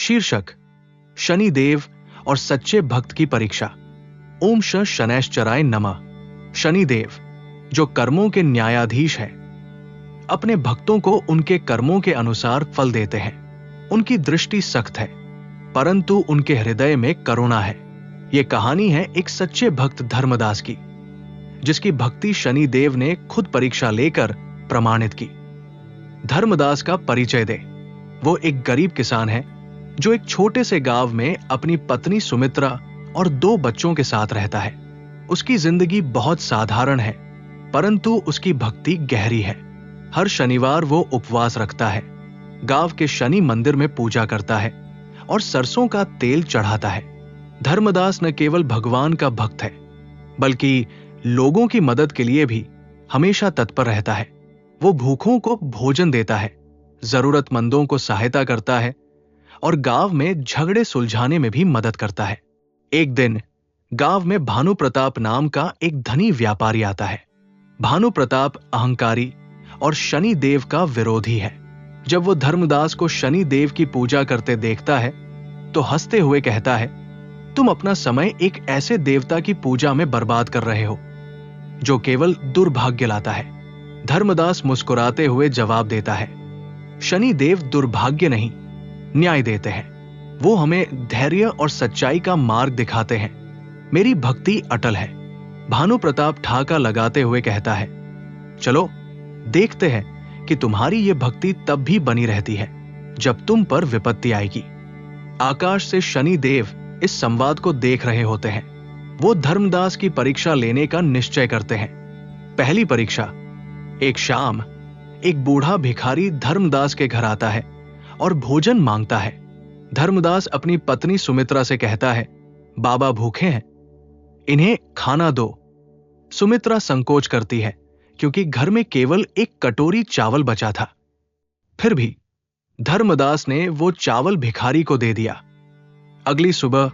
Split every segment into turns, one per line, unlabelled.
शीर्षक शनि देव और सच्चे भक्त की परीक्षा। ओम शनैश्चराय नमः। शनि देव जो कर्मों के न्यायाधीश हैं, अपने भक्तों को उनके कर्मों के अनुसार फल देते हैं। उनकी दृष्टि सख्त है, परंतु उनके हृदय में करुणा है। यह कहानी है एक सच्चे भक्त धर्मदास की, जिसकी भक्ति शनि देव ने खुद परीक्षा लेकर प्रमाणित की। धर्मदास का परिचय दे। वो एक गरीब किसान है जो एक छोटे से गांव में अपनी पत्नी सुमित्रा और 2 बच्चों के साथ रहता है। उसकी जिंदगी बहुत साधारण है, परंतु उसकी भक्ति गहरी है। हर शनिवार वो उपवास रखता है, गांव के शनि मंदिर में पूजा करता है और सरसों का तेल चढ़ाता है। धर्मदास न केवल भगवान का भक्त है, बल्कि लोगों की मदद के लिए भी हमेशा तत्पर रहता है। वो भूखों को भोजन देता है, जरूरतमंदों को सहायता करता है और गांव में झगड़े सुलझाने में भी मदद करता है। एक दिन गांव में भानु प्रताप नाम का एक धनी व्यापारी आता है। भानु प्रताप अहंकारी और शनि देव का विरोधी है। जब वो धर्मदास को शनि देव की पूजा करते देखता है तो हंसते हुए कहता है, तुम अपना समय एक ऐसे देवता की पूजा में बर्बाद कर रहे हो जो केवल दुर्भाग्य लाता है। धर्मदास मुस्कुराते हुए जवाब देता है, शनि देव दुर्भाग्य नहीं, न्याय देते हैं। वो हमें धैर्य और सच्चाई का मार्ग दिखाते हैं। मेरी भक्ति अटल है। भानु प्रताप ठाका लगाते हुए कहता है, चलो देखते हैं कि तुम्हारी ये भक्ति तब भी बनी रहती है जब तुम पर विपत्ति आएगी। आकाश से शनि देव इस संवाद को देख रहे होते हैं। वो धर्मदास की परीक्षा लेने का निश्चय करते हैं। पहली परीक्षा। एक शाम एक बूढ़ा भिखारी धर्मदास के घर आता है और भोजन मांगता है। धर्मदास अपनी पत्नी सुमित्रा से कहता है, बाबा भूखे हैं, इन्हें खाना दो। सुमित्रा संकोच करती है क्योंकि घर में केवल एक कटोरी चावल बचा था। फिर भी धर्मदास ने वो चावल भिखारी को दे दिया। अगली सुबह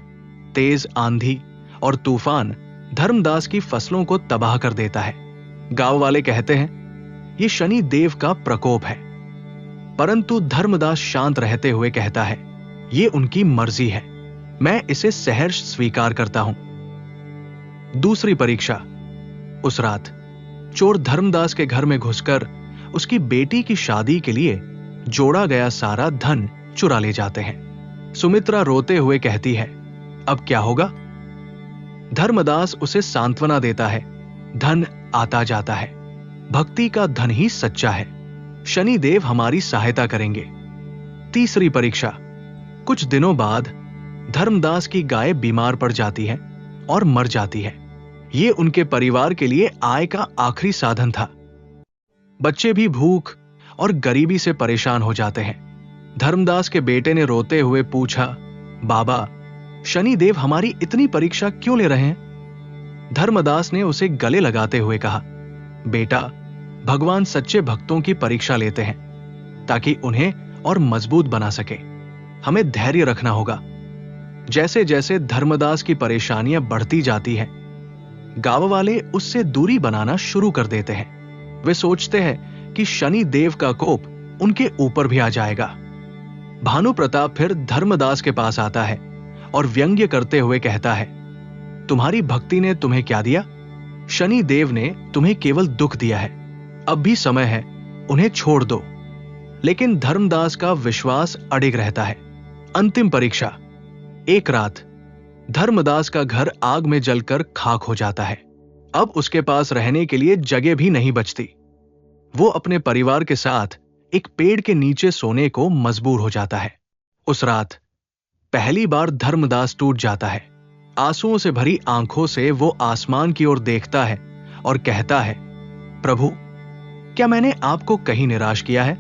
तेज आंधी और तूफान धर्मदास की फसलों को तबाह कर देता है। गांव वाले कहते हैं, ये शनि देव का प्रकोप है, परंतु धर्मदास शांत रहते हुए कहता है, ये उनकी मर्जी है, मैं इसे सहर्ष स्वीकार करता हूं। दूसरी परीक्षा। उस रात चोर धर्मदास के घर में घुसकर उसकी बेटी की शादी के लिए जोड़ा गया सारा धन चुरा ले जाते हैं। सुमित्रा रोते हुए कहती है, अब क्या होगा? धर्मदास उसे सांत्वना देता है, धन आता जाता है, भक्ति का धन ही सच्चा है, शनि देव हमारी सहायता करेंगे। तीसरी परीक्षा। कुछ दिनों बाद धर्मदास की गाय बीमार पड़ जाती है और मर जाती है। ये उनके परिवार के लिए आय का आखिरी साधन था। बच्चे भी भूख और गरीबी से परेशान हो जाते हैं। धर्मदास के बेटे ने रोते हुए पूछा, बाबा शनि देव हमारी इतनी परीक्षा क्यों ले रहे हैं? धर्मदास ने उसे गले लगाते हुए कहा, बेटा भगवान सच्चे भक्तों की परीक्षा लेते हैं ताकि उन्हें और मजबूत बना सके। हमें धैर्य रखना होगा। जैसे जैसे धर्मदास की परेशानियां बढ़ती जाती हैं, गांव वाले उससे दूरी बनाना शुरू कर देते हैं। वे सोचते हैं कि शनि देव का कोप उनके ऊपर भी आ जाएगा। भानु प्रताप फिर धर्मदास के पास आता है और व्यंग्य करते हुए कहता है, तुम्हारी भक्ति ने तुम्हें क्या दिया? शनि देव ने तुम्हें केवल दुख दिया है। अब भी समय है, उन्हें छोड़ दो। लेकिन धर्मदास का विश्वास अडिग रहता है। अंतिम परीक्षा। एक रात धर्मदास का घर आग में जलकर खाक हो जाता है। अब उसके पास रहने के लिए जगह भी नहीं बचती। वो अपने परिवार के साथ एक पेड़ के नीचे सोने को मजबूर हो जाता है। उस रात पहली बार धर्मदास टूट जाता है। आंसुओं से भरी आंखों से वो आसमान की ओर देखता है और कहता है, प्रभु क्या मैंने आपको कहीं निराश किया है?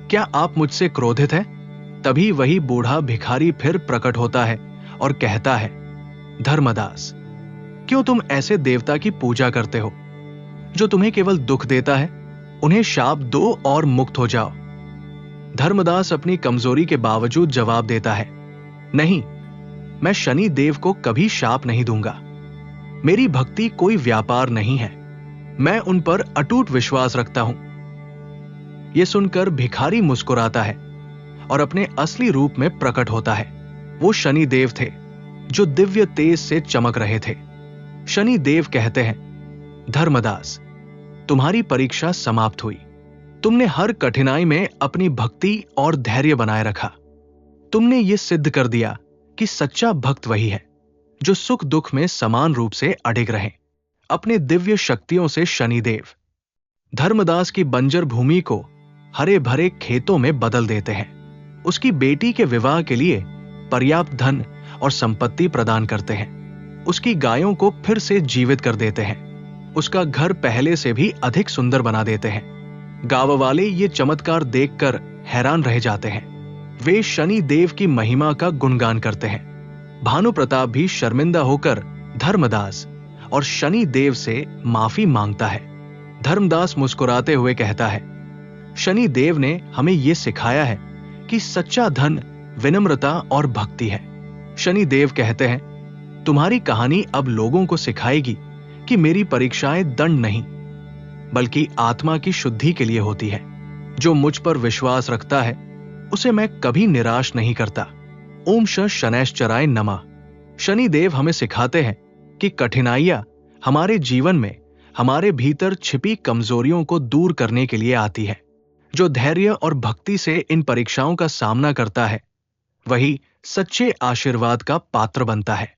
क्या आप मुझसे क्रोधित हैं? तभी वही बूढ़ा भिखारी फिर प्रकट होता है और कहता है, धर्मदास क्यों तुम ऐसे देवता की पूजा करते हो जो तुम्हें केवल दुख देता है? उन्हें शाप दो और मुक्त हो जाओ। धर्मदास अपनी कमजोरी के बावजूद जवाब देता है, नहीं, मैं शनि देव को कभी शाप नहीं दूंगा। मेरी भक्ति कोई व्यापार नहीं है, मैं उन पर अटूट विश्वास रखता हूं। यह सुनकर भिखारी मुस्कुराता है और अपने असली रूप में प्रकट होता है। वो शनि देव थे जो दिव्य तेज से चमक रहे थे। शनि देव कहते हैं, धर्मदास, तुम्हारी परीक्षा समाप्त हुई। तुमने हर कठिनाई में अपनी भक्ति और धैर्य बनाए रखा। तुमने ये सिद्ध कर दिया कि सच्चा भक्त वही है जो सुख दुख में समान रूप से अडिग रहे। अपने दिव्य शक्तियों से शनिदेव धर्मदास की बंजर भूमि को हरे भरे खेतों में बदल देते हैं। उसकी बेटी के विवाह के लिए पर्याप्त धन और संपत्ति प्रदान करते हैं। उसकी गायों को फिर से जीवित कर देते हैं। उसका घर पहले से भी अधिक सुंदर बना देते हैं। गांव वाले ये चमत्कार देखकर हैरान रह जाते हैं। वे शनि देव की महिमा का गुणगान करते हैं। भानु प्रताप भी शर्मिंदा होकर धर्मदास और शनि देव से माफी मांगता है। धर्मदास मुस्कुराते हुए कहता है, शनि देव ने हमें यह सिखाया है कि सच्चा धन विनम्रता और भक्ति है। शनि देव कहते हैं, तुम्हारी कहानी अब लोगों को सिखाएगी कि मेरी परीक्षाएं दंड नहीं बल्कि आत्मा की शुद्धि के लिए होती है। जो मुझ पर विश्वास रखता है उसे मैं कभी निराश नहीं करता। ओम शनैश्चराय नमः। शनि देव हमें सिखाते हैं कि कठिनाइयां हमारे जीवन में हमारे भीतर छिपी कमजोरियों को दूर करने के लिए आती है। जो धैर्य और भक्ति से इन परीक्षाओं का सामना करता है वही सच्चे आशीर्वाद का पात्र बनता है।